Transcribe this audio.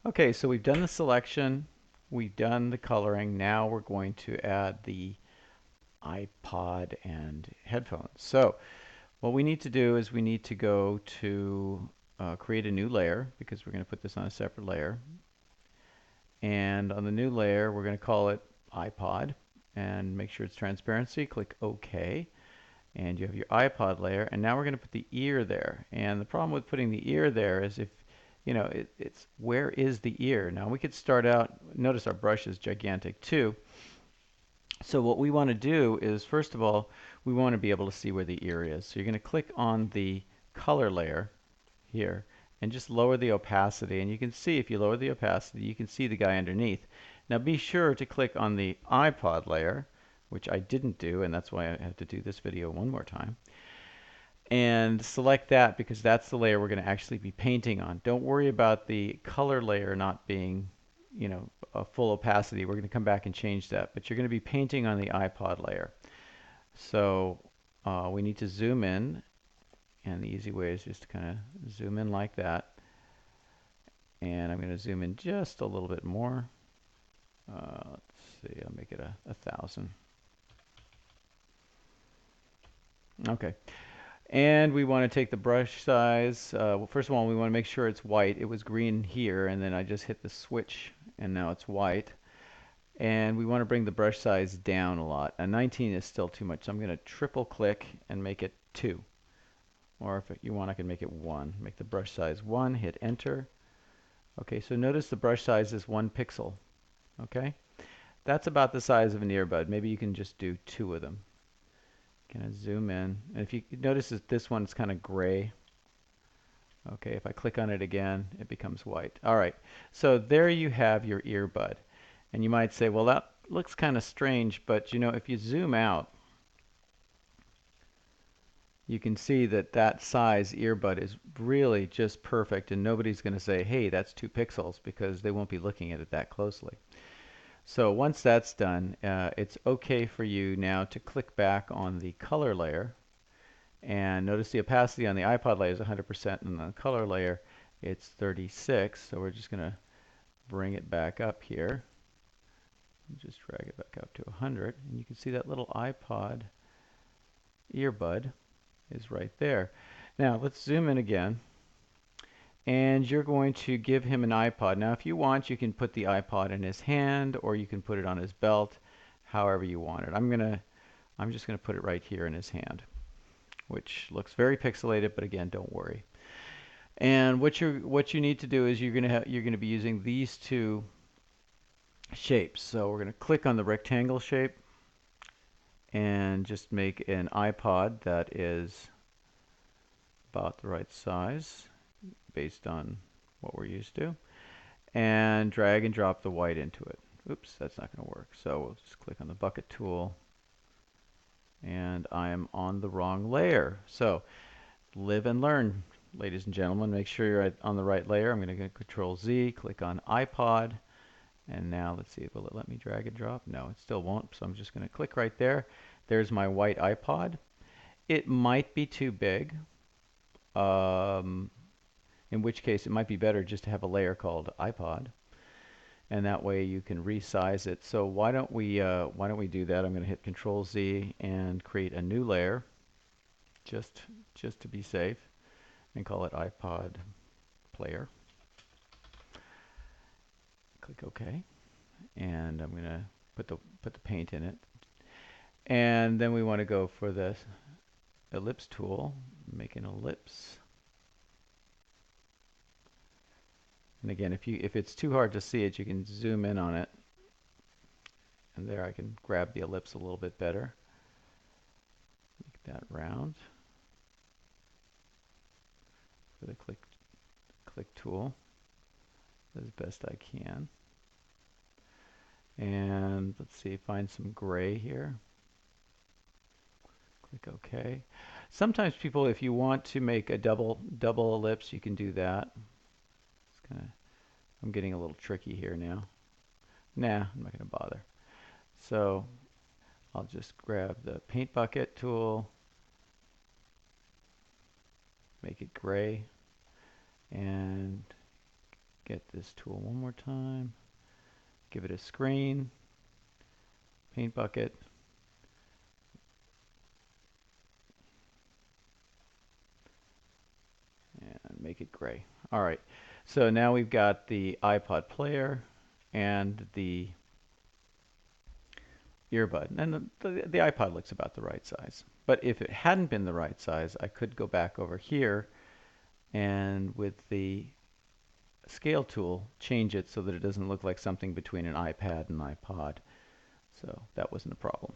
Okay, so we've done the selection, we've done the coloring. Now we're going to add the iPod and headphones. So what we need to do is we need to go to create a new layer because we're going to put this on a separate layer. And on the new layer, we're going to call it iPod and make sure it's transparency. Click OK. And you have your iPod layer. And now we're going to put the ear there. And the problem with putting the ear there is if, it's where is the ear? Now we could start out, notice our brush is gigantic too. So what we want to do is, first of all, we want to be able to see where the ear is. So you're going to click on the color layer here and just lower the opacity. And you can see, if you lower the opacity, you can see the guy underneath. Now be sure to click on the iPod layer, which I didn't do, and that's why I have to do this video one more time. And select that because that's the layer we're going to actually be painting on. Don't worry about the color layer not being, a full opacity. We're going to come back and change that. But you're going to be painting on the iPod layer. So we need to zoom in. And the easy way is just to kind of zoom in like that. And I'm going to zoom in just a little bit more. Let's see, I'll make it 1,000. Okay. And we want to take the brush size. Well, first of all, we want to make sure it's white. It was green here, and then I just hit the switch, and now it's white. And we want to bring the brush size down a lot. 19 is still too much, so I'm going to triple click and make it 2. Or if you want, I can make it 1. Make the brush size 1, hit enter. Okay, so notice the brush size is 1 pixel. Okay, that's about the size of an earbud. Maybe you can just do 2 of them. Kind of zoom in, and if you notice that this one's kind of gray. Okay, if I click on it again, it becomes white. All right, so there you have your earbud. And you might say, well, that looks kind of strange, but if you zoom out, you can see that that size earbud is really just perfect, and nobody's going to say, hey, that's 2 pixels, because they won't be looking at it that closely. So once that's done, it's okay for you now to click back on the color layer. And notice the opacity on the iPod layer is 100%, and on the color layer it's 36. So we're just going to bring it back up here. Just drag it back up to 100. And you can see that little iPod earbud is right there. Now let's zoom in again. And you're going to give him an iPod. Now if you want, you can put the iPod in his hand, or you can put it on his belt, however you want it. I'm just going to put it right here in his hand, which looks very pixelated, but again, don't worry. And what you need to do is you're going to be using these 2 shapes. So we're going to click on the rectangle shape and just make an iPod that is about the right size based on what we're used to, and drag and drop the white into it. Oops, that's not going to work. So we'll just click on the bucket tool, and I am on the wrong layer. So live and learn, ladies and gentlemen. Make sure you're on the right layer. I'm going to go Control Z, click on iPod, and now let's see, will it let me drag and drop? No, it still won't, so I'm just going to click right there. There's my white iPod. It might be too big, in which case it might be better just to have a layer called iPod, and that way you can resize it. So why don't we do that? I'm going to hit Control Z and create a new layer, just to be safe, and call it iPod Player. Click OK, and I'm going to put the paint in it, and then we want to go for the ellipse tool, make an ellipse. And again, if it's too hard to see it, you can zoom in on it, and there I can grab the ellipse a little bit better. Make that round with a click tool as best I can. And let's see, find some gray here. Click OK. Sometimes people, if you want to make a double ellipse, you can do that. I'm getting a little tricky here now. Nah, I'm not going to bother. So I'll just grab the paint bucket tool, make it gray, and get this tool one more time. Give it a screen. Paint bucket. And make it gray. All right. So now we've got the iPod player and the earbud. And the iPod looks about the right size. But if it hadn't been the right size, I could go back over here and with the scale tool, change it so that it doesn't look like something between an iPad and an iPod. So that wasn't a problem.